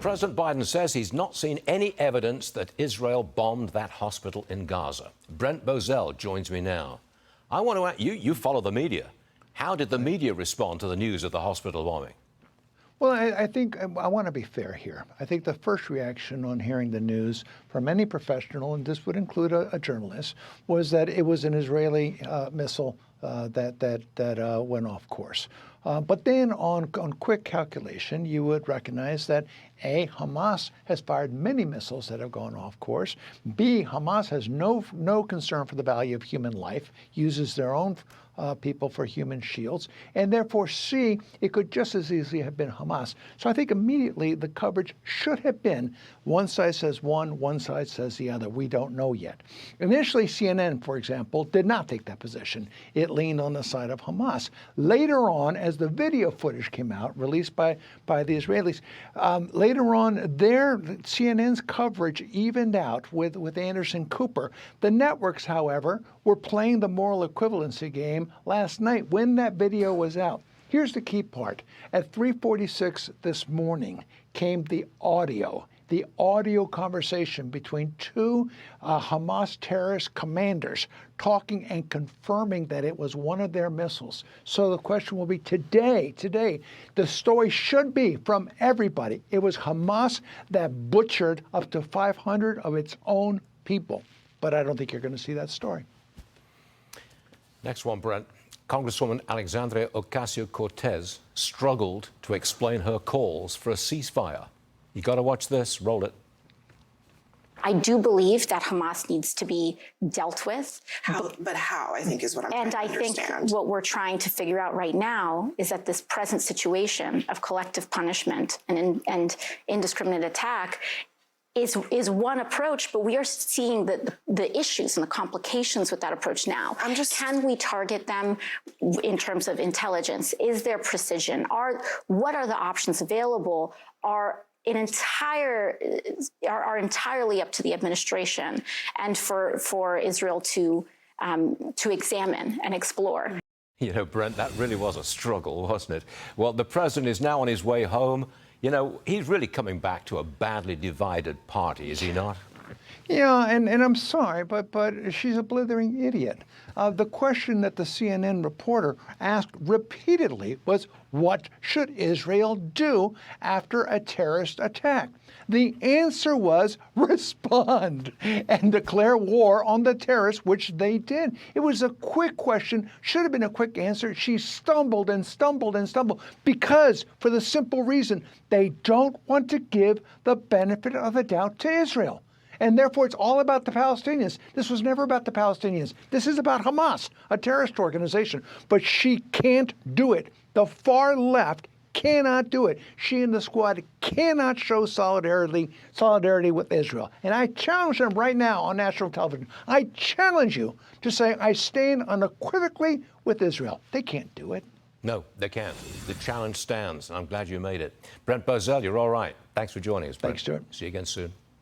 President Biden says he's not seen any evidence that Israel bombed that hospital in Gaza. Brent Bozell joins me now. I want to ask you, you follow the media. How did the media respond to the news of the hospital bombing? Well, I think I want to be fair here. I think the first reaction on hearing the news from any professional, and this would include a journalist, was that it was an Israeli missile that went off course. But then on quick calculation, you would recognize that A, Hamas has fired many missiles that have gone off course. B, Hamas has no concern for the value of human life, uses their own people for human shields, and therefore C, it could just as easily have been Hamas. So I think immediately the coverage should have been one side says one side says the other. We don't know yet. Initially, CNN, for example, did not take that position. It leaned on the side of Hamas. Later on, as the video footage came out, released by the Israelis, later on, CNN's coverage evened out with Anderson Cooper. The networks, however, were playing the moral equivalency game last night when that video was out. Here's the key part. At 3:46 this morning came the audio conversation between two Hamas terrorist commanders talking and confirming that it was one of their missiles. So the question will be today, the story should be from everybody. It was Hamas that butchered up to 500 of its own people. But I don't think you're going to see that story. Next one, Brent. Congresswoman Alexandria Ocasio-Cortez struggled to explain her calls for a ceasefire. You got to watch this. Roll it. I do believe that Hamas needs to be dealt with. But how, I think, is what I'm trying to understand. And I think what we're trying to figure out right now is that this present situation of collective punishment and indiscriminate attack is one approach, but we are seeing the issues and the complications with that approach now. Can we target them in terms of intelligence? Is there precision? What are the options available? Are entirely up to the administration and for Israel to examine and explore. You know, Brent, that really was a struggle, wasn't it? Well, the president is now on his way home. You know, he's really coming back to a badly divided party, is he not? Yeah, and I'm sorry, but she's a blithering idiot. The question that the CNN reporter asked repeatedly was, what should Israel do after a terrorist attack? The answer was respond and declare war on the terrorists, which they did. It was a quick question, should have been a quick answer. She stumbled and stumbled and stumbled because, for the simple reason, they don't want to give the benefit of the doubt to Israel. And therefore, it's all about the Palestinians. This was never about the Palestinians. This is about Hamas, a terrorist organization. But she can't do it. The far left cannot do it. She and the squad cannot show solidarity with Israel. And I challenge them right now on national television. I challenge you to say, I stand unequivocally with Israel. They can't do it. No, they can't. The challenge stands. I'm glad you made it. Brent Bozell, you're all right. Thanks for joining us, Brent. Thanks, Stuart. See you again soon.